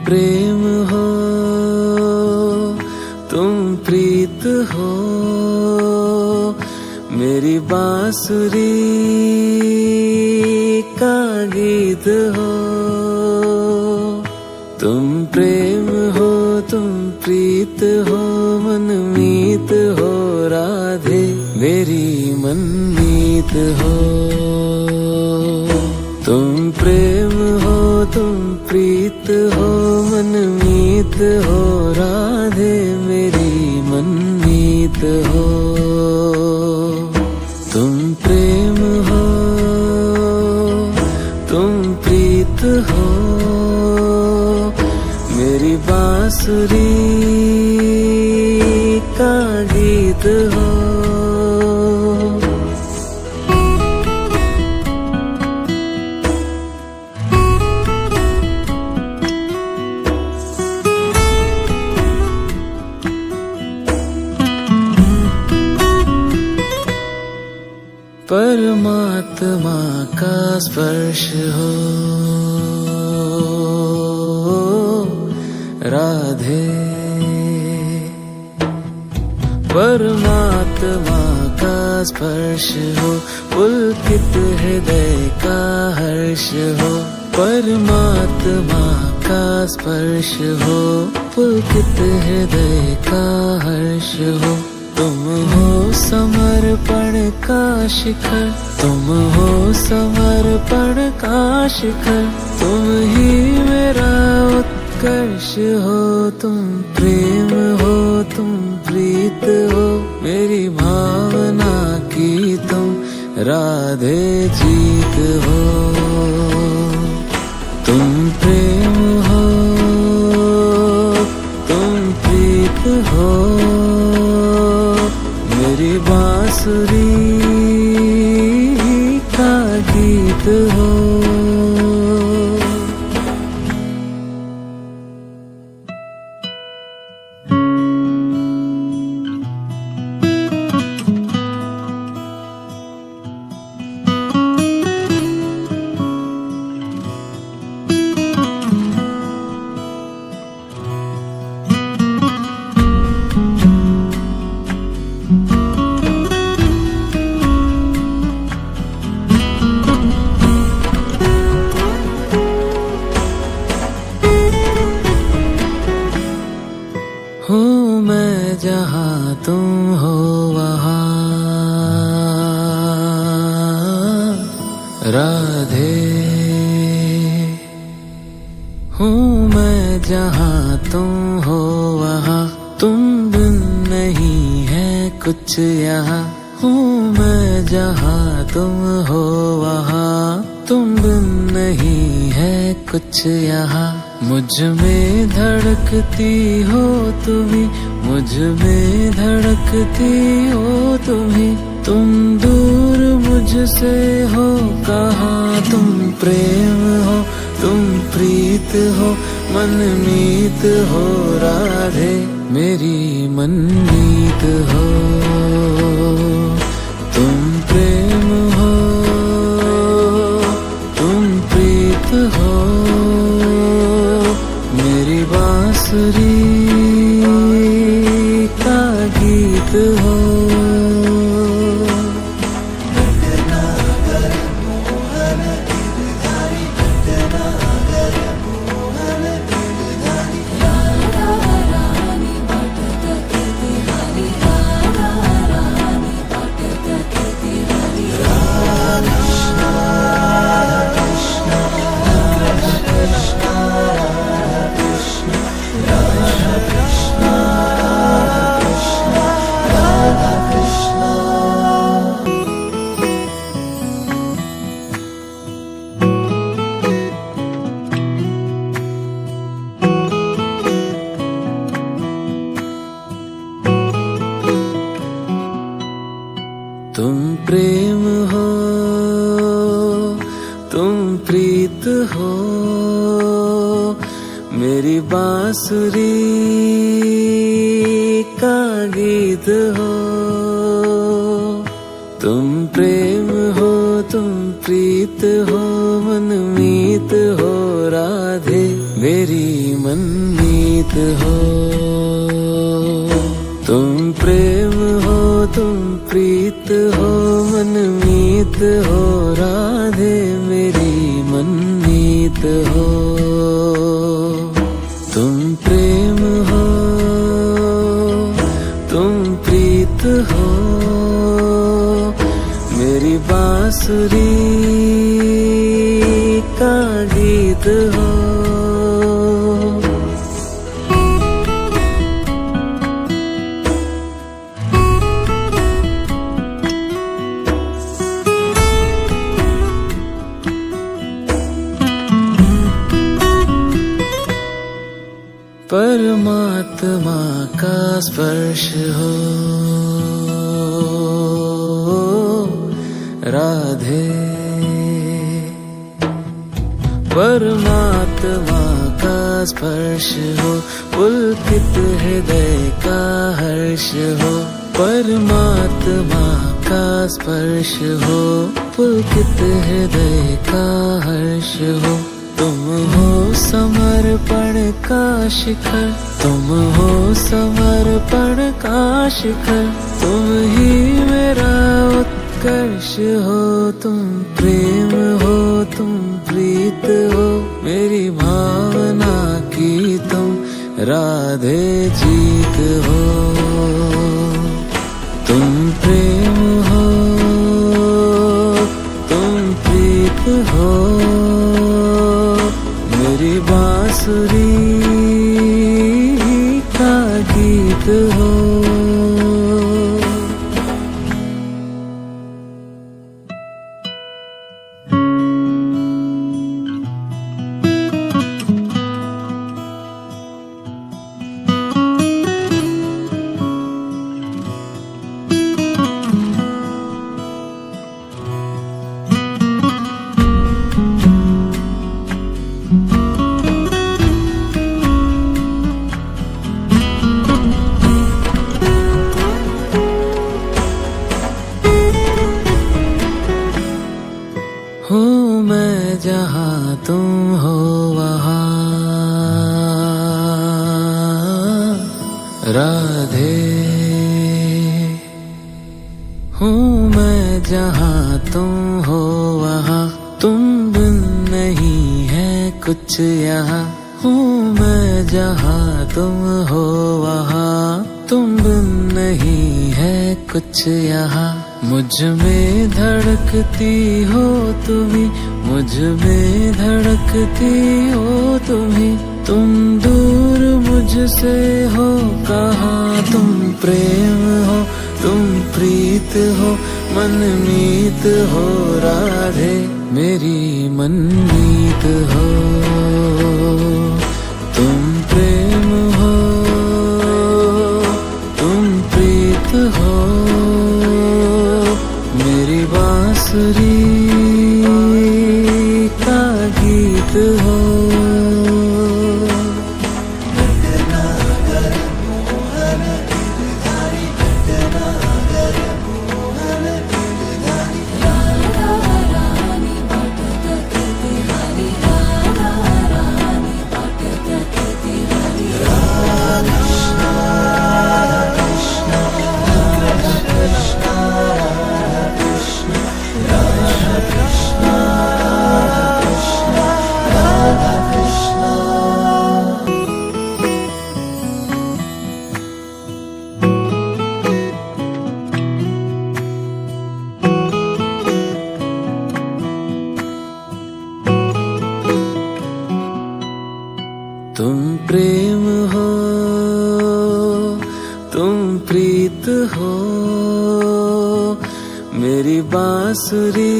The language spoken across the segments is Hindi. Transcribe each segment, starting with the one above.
प्रेम हो, तुम प्रीत हो, मेरी बांसुरी का गीत हो। तुम प्रेम हो, तुम प्रीत हो, मनमीत हो राधे, मेरी मनमीत हो। तुम प्रेम हो, तुम प्रीत हो, मनमीत हो राधे, मेरी मनमीत हो। तुम प्रेम हो, तुम प्रीत हो, मेरी बांसुरी का गीत हो। परमात्मा का स्पर्श हो राधे, परमात्मा का स्पर्श हो, पुलकित हृदय का हर्ष हो। परमात्मा का स्पर्श हो, पुलकित हृदय का हर्ष हो। तुम हो समर्पण का शिखर, तुम हो समर्पण का शिखर, तुम ही मेरा उत्कर्ष हो। तुम प्रेम हो, तुम प्रीत हो, मेरी भावना की तुम राधे जीत हो। तुम प्रेम हो, तुम प्रीत हो, मेरी बांसुरी का गीत हो। हूँ मैं जहाँ तुम हो वहाँ राधे, हूँ मैं जहाँ तुम हो वहाँ, तुम बिन नहीं है कुछ यहाँ। हूँ मैं जहाँ तुम हो वहाँ, तुम बिन नहीं है कुछ यहाँ। मुझ में धड़कती हो तुम्ही, मुझ में धड़कती हो तुम्ही, तुम दूर मुझसे हो कहाँ। तुम प्रेम हो, तुम प्रीत हो, मनमीत हो राधे, मेरी मनमीत हो। तुम प्रेम हो, तुम प्रीत हो, मेरी बांसुरी का गीत हो। तुम प्रेम हो, तुम प्रीत हो, मेरी बांसुरी का गीत हो। तुम प्रेम हो, तुम प्रीत हो, मनमीत हो राधे, मेरी मनमीत हो। तुम प्रेम हो, तुम प्रीत हो, मनमीत हो राधे मेरी मनमीत हो। तुम प्रेम हो, तुम प्रीत हो, मेरी बांसुरी का गीत हो। परमात्मा का स्पर्श हो राधे, परमात्मा का स्पर्श हो, पुलकित हृदय का हर्ष हो। परमात्मा का स्पर्श हो, पुलकित हृदय का हर्ष हो। तुम हो समर्पण का शिखर, तुम हो समर्पण का शिखर, तुम ही मेरा उत्कर्ष हो। तुम प्रेम हो, तुम प्रीत हो, मेरी भावना की तुम राधे जीत हो। तुम प्रेम हो, तुम प्रीत हो, मेरी बांसुरी का गीत हो। हूँ मैं जहाँ तुम हो वहाँ राधे, हूँ मैं जहाँ तुम हो वहाँ, तुम बिन नहीं है कुछ यहाँ। हूँ मैं जहाँ तुम हो वहाँ, तुम बिन नहीं है कुछ यहाँ। मुझ में धड़कती हो तुम्ही, मुझ में धड़कती हो तुम्ही, तुम दूर मुझसे हो कहाँ। तुम प्रेम हो, तुम प्रीत हो, मनमीत हो राधे मेरी मनमीत हो। तुम प्रेम हो, तुम प्रीत हो, मेरी बांसुरी का गीत हो। तुम प्रेम हो, तुम प्रीत हो, मेरी बांसुरी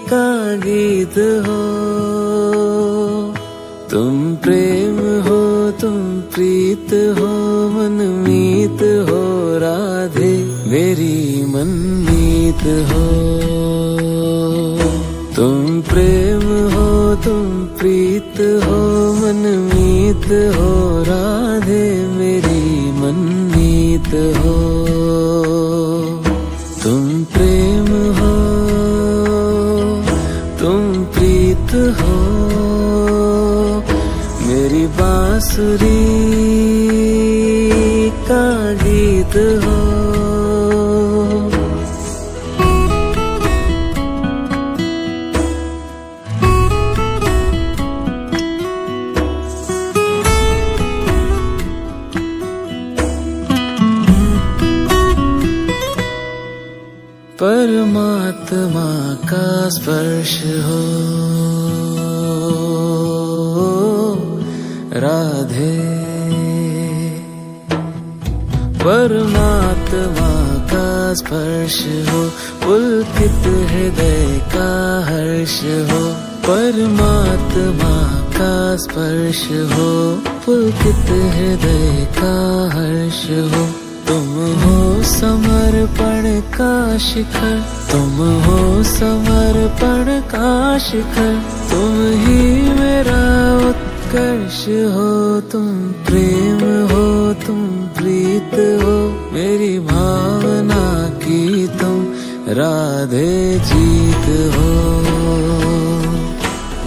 का गीत हो। तुम प्रेम हो, तुम प्रीत हो, मनमीत हो राधे मेरी मनमीत हो। तुम प्रेम हो, तुम प्रीत हो, मनमीत हो राधे मेरी मनमीत हो। तुम प्रेम हो, तुम प्रीत हो, मेरी बांसुरी का गीत हो। परमात्मा का स्पर्श हो राधे, परमात्मा का स्पर्श हो, पुलकित हृदय का हर्ष हो। परमात्मा का स्पर्श हो, पुलकित हृदय का हर्ष हो। तुम हो समर्पण का शिखर, तुम हो समर्पण का शिखर। तुम ही मेरा उत्कर्ष हो, तुम प्रेम हो, तुम प्रीत हो। मेरी भावना की तुम राधे जीत हो।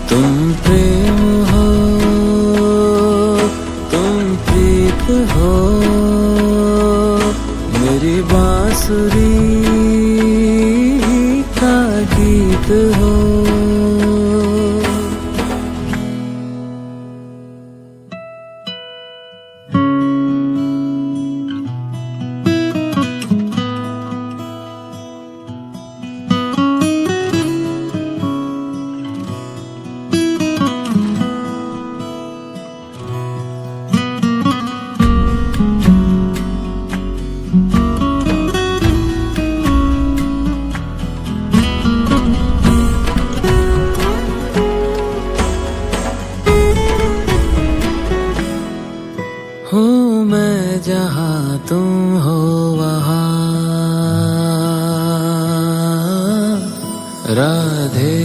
तुम प्रेम हो, तुम प्रीत हो। मेरी बांसुरी का गीत हो। हूँ मैं जहाँ तुम हो वहाँ राधे।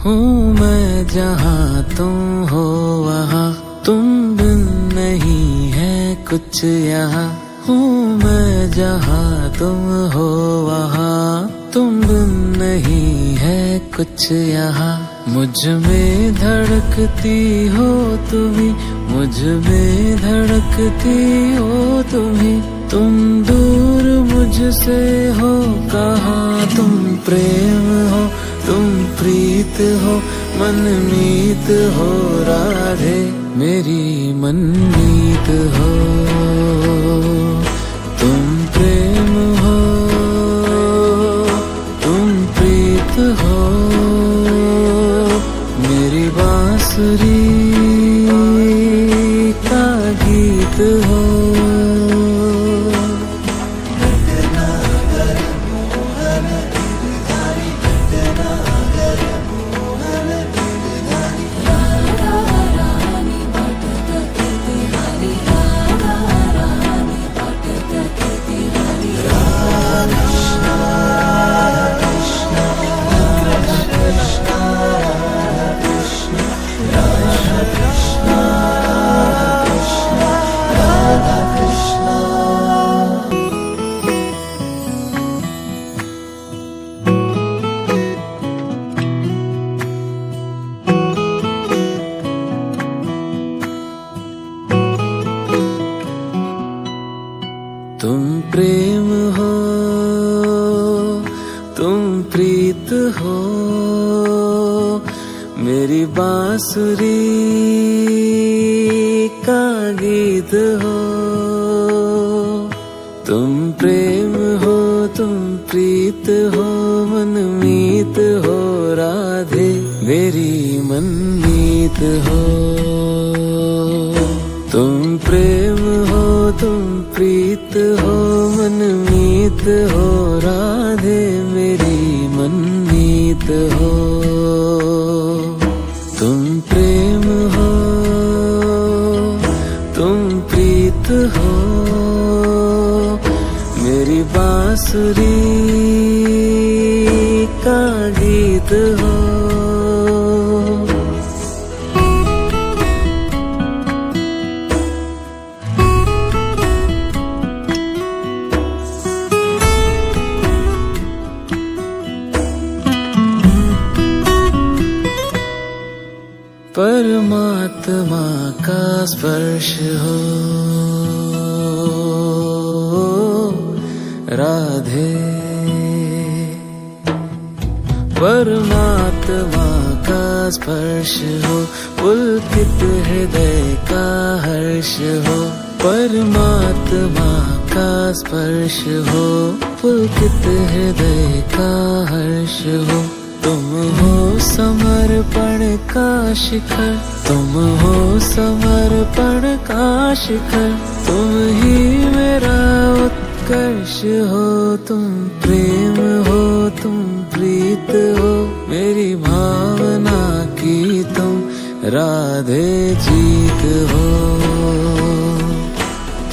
हूँ मैं जहाँ तुम हो वहाँ, तुम बिन नहीं है कुछ यहाँ। हूँ मैं जहाँ तुम हो वहाँ, तुम बिन नहीं है कुछ यहाँ। मुझ में धड़कती हो तुम्ही, मुझ में धड़कती हो तुम्ही। तुम दूर मुझसे हो कहाँ, तुम प्रेम हो, तुम प्रीत हो, मनमीत हो राधे। मेरी मनमीत हो, तुम प्रेम हो, तुम प्रीत हो। मेरी बांसुरी का गीत हो। तुम प्रेम हो, तुम प्रीत हो। मेरी बांसुरी का गीत हो। तुम प्रेम हो, तुम प्रीत हो, मनमीत हो राधे। मेरी मनमीत हो। तुम प्रेम हो, तुम प्रीत हो, मनमीत हो राधे। मेरी मनमीत हो। तुम प्रेम हो, तुम प्रीत हो। मेरी बांसुरी का गीत हो। परमात्मा का स्पर्श हो राधे। परमात्मा का स्पर्श हो पुलकित हृदय का हर्ष हो। परमात्मा का स्पर्श हो पुलकित हृदय का हर्ष हो। तुम हो समर्पण का शिखर, तुम हो समर्पण का शिखर। तुम ही मेरा उत्कर्ष हो, तुम प्रेम हो, तुम प्रीत हो। मेरी भावना की तुम राधे जीत हो।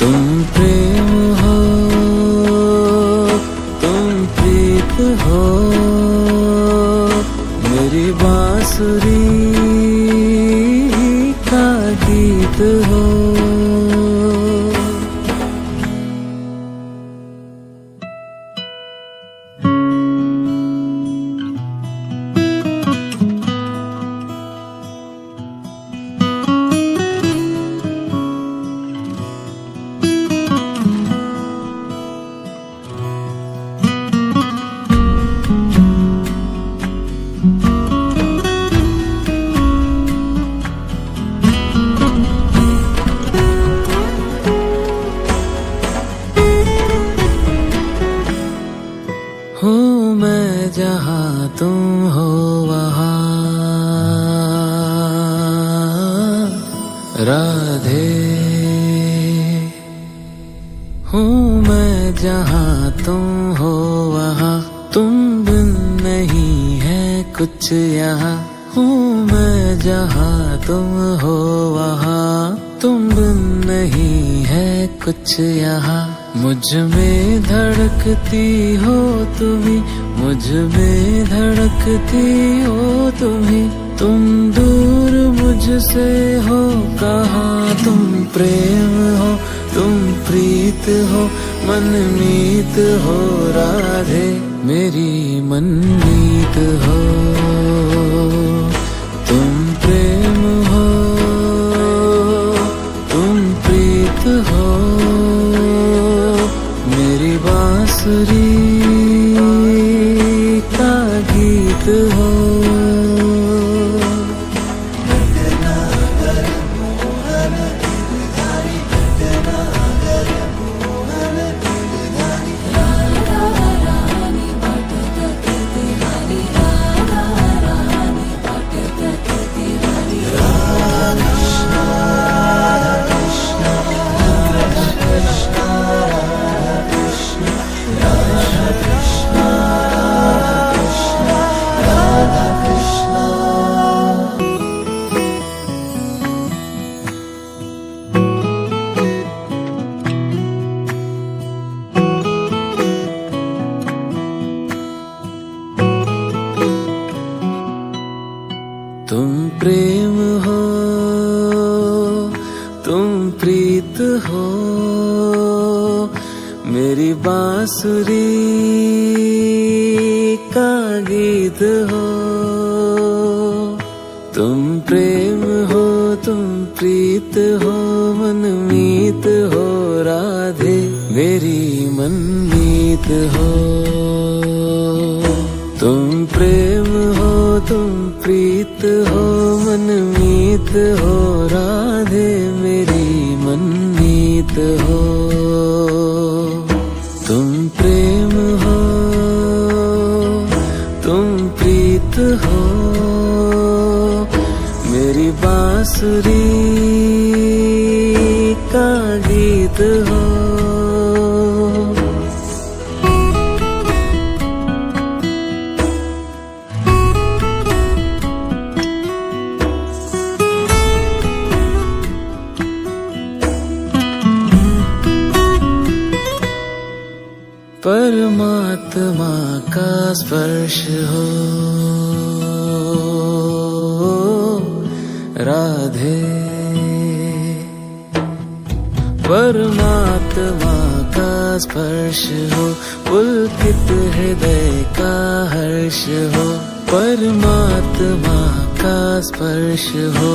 तुम प्रेम हो, तुम प्रीत हो। मेरी बांसुरी का गीत हो। हूँ मैं जहाँ तुम हो वहाँ राधे। हूँ मैं जहाँ तुम हो वहाँ, तुम बिन नहीं है कुछ यहाँ। हूँ मैं जहाँ तुम हो वहाँ, तुम बिन नहीं है कुछ यहाँ। मुझ में धड़कती हो तुम्ही, मुझ में धड़कती हो तुम्ही। तुम दूर मुझसे हो कहाँ, तुम प्रेम हो, तुम प्रीत हो, मनमीत हो राधे। मेरी मनमीत हो। तुम प्रेम हो, तुम प्रीत हो। मेरी बांसुरी का गीत हो। तुम प्रेम हो, तुम प्रीत हो। मेरी बांसुरी का गीत हो। तुम प्रेम हो, तुम प्रीत हो, मनमीत हो राधे। मेरी मनमीत हो। तुम प्रेम हो, तुम प्रीत हो, मनमीत हो राधे। मेरी मनमीत हो। तुम प्रेम हो, तुम प्रीत हो। मेरी बांसुरी का गीत हो। परमात्मा का स्पर्श हो राधे। परमात्मा का स्पर्श हो पुलकित हृदय का हर्ष हो। परमात्मा का स्पर्श हो,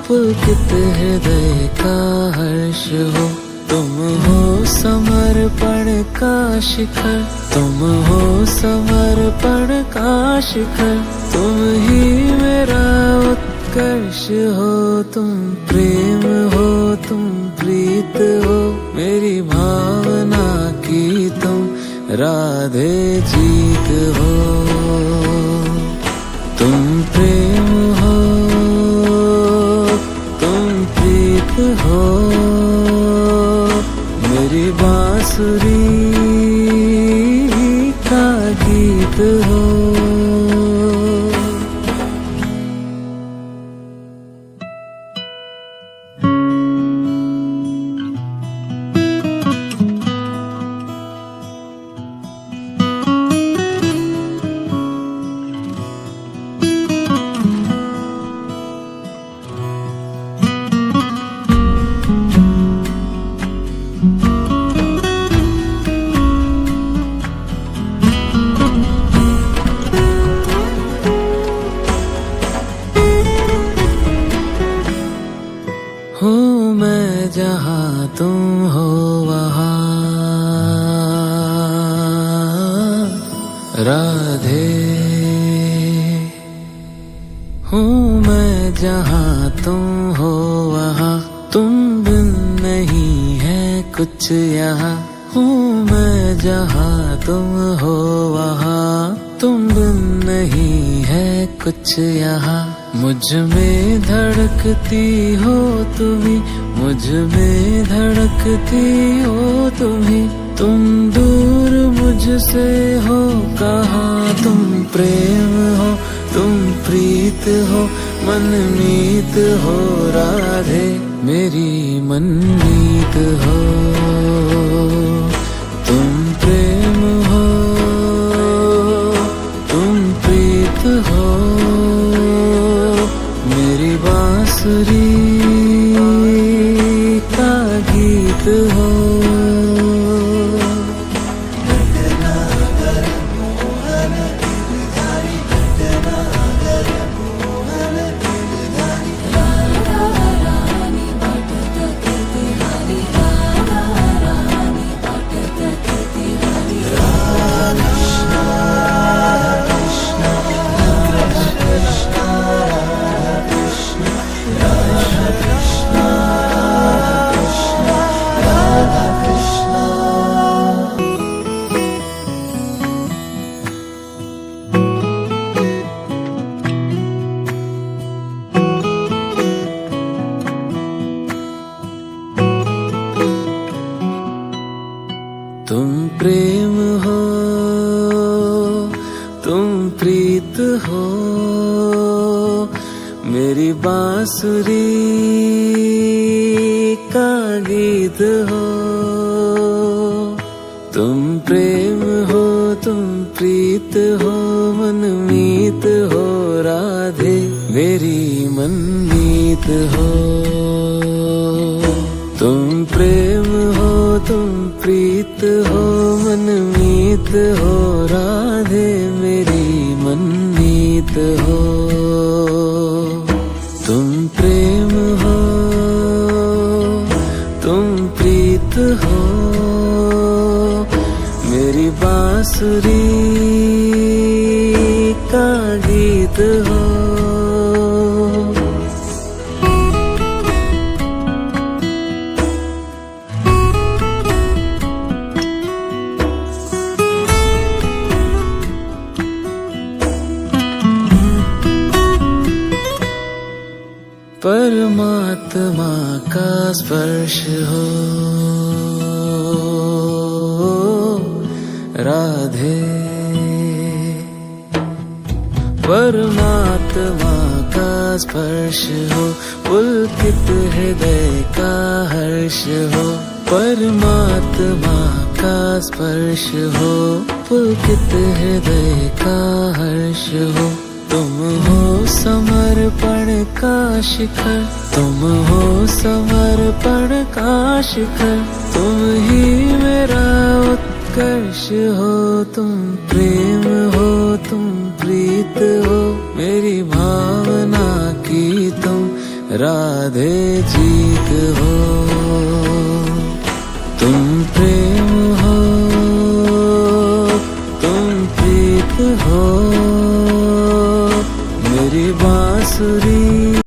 पुलकित हृदय का हर्ष हो। तुम हो समर्पण का शिखर, तुम हो समर्पण का शिखर। तुम ही मेरा उत्कर्ष हो, तुम प्रेम हो, तुम प्रीत हो। मेरी भावना की तुम राधे जीत हो। तुम प्रेम हो, तुम प्रीत हो। मेरी बांसुरी का गीत हो। हूँ मैं जहाँ तुम हो वहाँ, राधे। हूँ मैं जहाँ तुम हो वहाँ, तुम बिन नहीं है कुछ यहाँ। हूँ मैं जहाँ तुम हो वहाँ, तुम बिन नहीं है कुछ यहाँ। मुझ में धड़कती हो तुम्ही, मुझ में धड़कती हो तुम्ही। तुम दूर मुझसे हो कहाँ, तुम प्रेम हो, तुम प्रीत हो, मनमीत हो। राधे मेरी मनमीत हो। तुम प्रेम हो, तुम प्रीत हो। मेरी बांसुरी का गीत हो। तुम प्रेम हो, तुम प्रीत हो। मेरी बांसुरी का गीत हो। तुम प्रेम हो, तुम प्रीत हो, मनमीत हो। राधे मेरी मनमीत हो। तुम प्रेम हो, तुम प्रीत हो, मनमीत हो। राधे मेरी मनमीत हो। तुम प्रेम हो, तुम प्रीत हो। मेरी बांसुरी का गीत हो। परमात्मा का स्पर्श हो, राधे। परमात्मा का स्पर्श हो, पुलकित हृदय का हर्ष हो। परमात्मा का स्पर्श हो, पुलकित हृदय का हर्ष हो। तुम हो समर्पण का शिखर, तुम हो समर्पण का शिखर। तुम ही मेरा उत्कर्ष हो, तुम प्रेम हो, तुम प्रीत हो। मेरी भावना की राधे जीत हो, तुम प्रेम हो, तुम प्रीत हो।